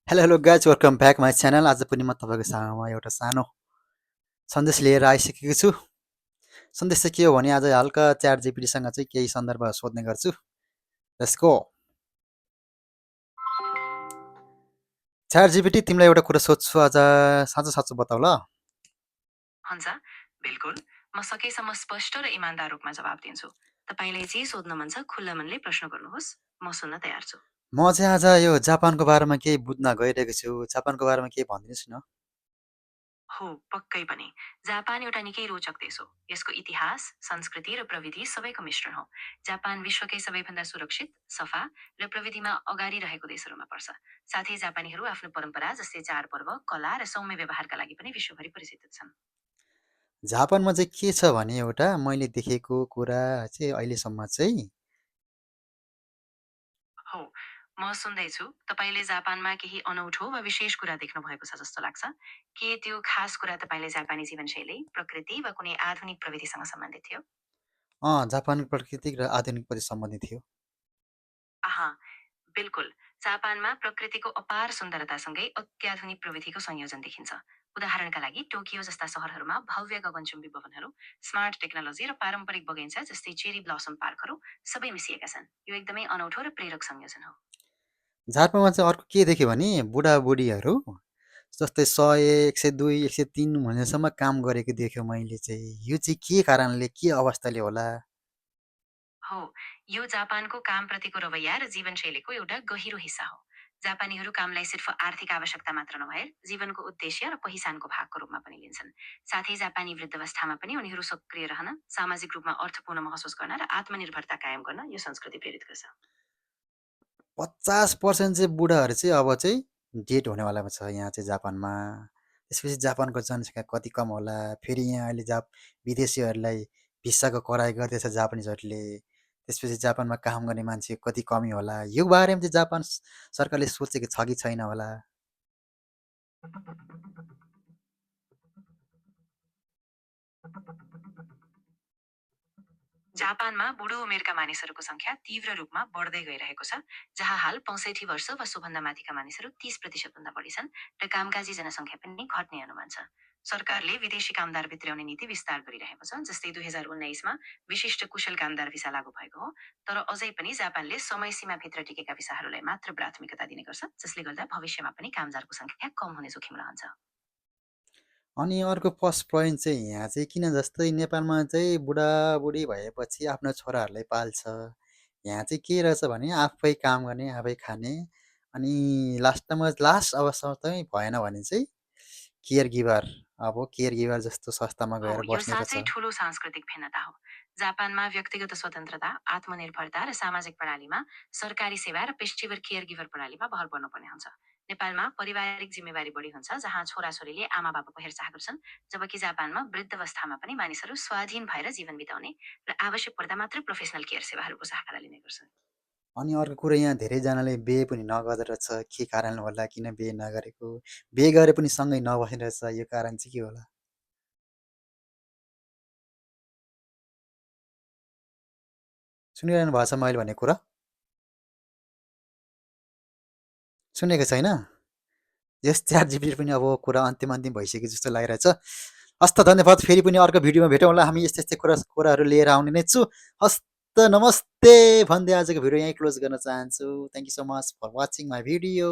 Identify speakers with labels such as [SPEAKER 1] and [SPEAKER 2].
[SPEAKER 1] Hello hello guys welcome back my channel. आज पनि म तपाईँको सामुमा एउटा सानो सन्देश लिएर आइसकेको छु। सन्देश चाहिँ के हो भने आज हल्का च्याट जिपिटीसँग चाहिँ केही सन्दर्भ सोध्ने गर्छु। Let's go. च्याट जिपिटी, तिमीलाई एउटा कुरा सोध्छु आज, साँचो साँचो बताउ ल।
[SPEAKER 2] हुन्छ, बिल्कुल। म सकेसम्म स्पष्ट र इमान्दार रूपमा जवाब दिन्छु। तपाईँलाई जे सोध्न मन छ खुल्ला मनले प्रश्न गर्नुहोस्, म सुन्न तयार छु।
[SPEAKER 1] म चाहिँ आज यो जापानको बारेमा केही बुझ्न गइरहेको छु। जापानको बारेमा केही भनिदिनुहोस् न।
[SPEAKER 2] हो, पक्कै पनि। जापान एउटा निकै रोचक देश हो। यसको इतिहास, संस्कृति र प्रविधि सबैको मिश्रण हो। जापान विश्वकै सबैभन्दा सुरक्षित, सफा र प्रविधिमा अगाडि रहेको देशहरूमा पर्छ। साथै जापानीहरू आफ्नो परम्परा जस्तै चाडपर्व, कला र सौम्य व्यवहारका लागि पनि विश्वभरि परिचित छन्।
[SPEAKER 1] जापानमा चाहिँ के छ भने एउटा मैले देखेको कुरा चाहिँ अहिलेसम्म चाहिँ
[SPEAKER 2] हो, म सुन्दैछु। तपाईँले जापानमा केही अनौठो वा विशेष कुरा देख्नु भएको छ जस्तो लाग्छ। के त्यो खास कुरा तपाईँले जापानी जीवनशैली, प्रकृति वा कुनै आधुनिक प्रविधिसँग सम्बन्धित थियो?
[SPEAKER 1] जापान प्राकृतिक र आधुनिक पछि सम्बन्धित थियो।
[SPEAKER 2] आहा, बिल्कुल। जापानमा प्रकृतिको अपार सुन्दरतासँगै अत्याधुनिक प्रविधिको संयोजन देखिन्छ। उदाहरणका लागि टोकियो जस्ता सहरहरूमा भव्य गगनचुम्बी भवनहरू, स्मार्ट टेक्नोलोजी र पारम्परिक बगैँचा जस्तै चेरी ब्लसम पार्कहरू सबै मिसिएका छन्। यो एकदमै अनौठो र प्रेरक संयोजन हो।
[SPEAKER 1] जापानमा चाहिँ अर्को के देख्यो भने बुढाबुढीहरू जस्तै 100, 102, 103 भनेसम्म काम गरेको देख्यो मैले चाहिँ। यो चाहिँ के कारणले, के अवस्थाले होला?
[SPEAKER 2] हो, यो जापानको कामप्रतिको रवैया र जीवनशैलीको एउटा गहिरो हिस्सा हो। जापानीहरू कामलाई सिर्फ आर्थिक आवश्यकता मात्र नभएर जीवनको उद्देश्य र पहिचानको भागको रूपमा पनि लिन्छन्। साथै जापानी वृद्धावस्थामा पनि उनीहरू सक्रिय रहन, सामाजिक रूपमा अर्थपूर्ण महसुस गर्न र आत्मनिर्भरता कायम गर्न यो संस्कृति प्रेरित गर्छ।
[SPEAKER 1] 50% चाहिँ बुढाहरू चाहिँ अब चाहिँ डेट हुनेवालामा छ यहाँ चाहिँ जापानमा। त्यसपछि जापानको जनसङ्ख्या कति कम होला? फेरि यहाँ अहिले विदेशीहरूलाई भिसाको कराई गर्दैछ जापानिजहरूले। त्यसपछि जापानमा काम गर्ने मान्छे कति कमी होला? यो बारेमा चाहिँ जापान सरकारले सोचेको छ कि छैन होला?
[SPEAKER 2] जापानमा बुढो उमेरका मानिसहरूको संख्या तीव्र रूपमा बढ्दै गइरहेको छ, जहाँ हाल 65 वर्ष वा सोभन्दा माथिका मानिसहरू 30% भन्दा बढी छन् र कामकाजी जनसङ्ख्या पनि घट्ने अनुमान छ। सरकारले विदेशी कामदार भित्र्याउने नीति विस्तार गरिरहेको छ, जस्तै 2019मा विशिष्ट कुशल कामदार भिसा लागू भएको हो। तर अझै पनि जापानले समय सीमाभित्र टिकेका भिसाहरूलाई मात्र प्राथमिकता दिने गर्छ, जसले गर्दा भविष्यमा पनि कामदारको संख्या कम हुने जोखिम रहन्छ।
[SPEAKER 1] अनि अर्को प्लस पोइन्ट चाहिँ यहाँ चाहिँ किन जस्तै नेपालमा चाहिँ बुढाबुढी भएपछि आफ्नो छोराहरूलाई पाल्छ। यहाँ चाहिँ के रहेछ भने आफै काम गर्ने, आफै खाने, अनि लास्ट अवस्थामा चाहिँ भएन भने चाहिँ केयर गिभर, अब केयर गिभर जस्तो संस्थामा
[SPEAKER 2] हो,
[SPEAKER 1] गएर
[SPEAKER 2] यो
[SPEAKER 1] बस्ने
[SPEAKER 2] साँच्चै
[SPEAKER 1] रहेछ।
[SPEAKER 2] ठूलो सांस्कृतिक भिन्नता हो। जापानमा व्यक्तिगत स्वतन्त्रता, आत्मनिर्भरता र सामाजिक प्रणालीमा सरकारी सेवा र पेशेवर केयर गिभर प्रणालीमा भर पर्नुपर्ने हुन्छ। नेपालमा पारिवारिक जिम्मेवारी बढी हुन्छ, जहाँ छोराछोरीले आमा बाबाको हेरचाह गर्छन्, जबकि जापानमा वृद्धावस्थामा पनि मानिसहरू स्वाधीन भएर जीवन बिताउने र आवश्यक पर्दा मात्र प्रोफेसनल केयर सेवाहरूको सहारा लिने गर्छन्।
[SPEAKER 1] अनि अर्को कुरा, यहाँ धेरैजनाले बिहे पनि नगर्दो रहेछ। के कारण होला, किन बिहे नगरेको? बिहे गरे पनि सँगै नबस्ने रहेछ। यो कारण चाहिँ के होला? सुनिरहनु भएको छ मैले भनेको कुरा? सुनेको छैन? यस च्याट जिपिटी पनि अब कुरा अन्तिम अन्तिम भइसक्यो जस्तो लागिरहेछ। हस्त धन्यवाद। फेरि पनि अर्को भिडियोमा भेटौँला। हामी यस्तै यस्तै कुराहरू लिएर आउने नै छु। हस्त नमस्ते भन्दै आजको भिडियो यहीँ क्लोज गर्न चाहन्छु। Thank you so much for watching my video.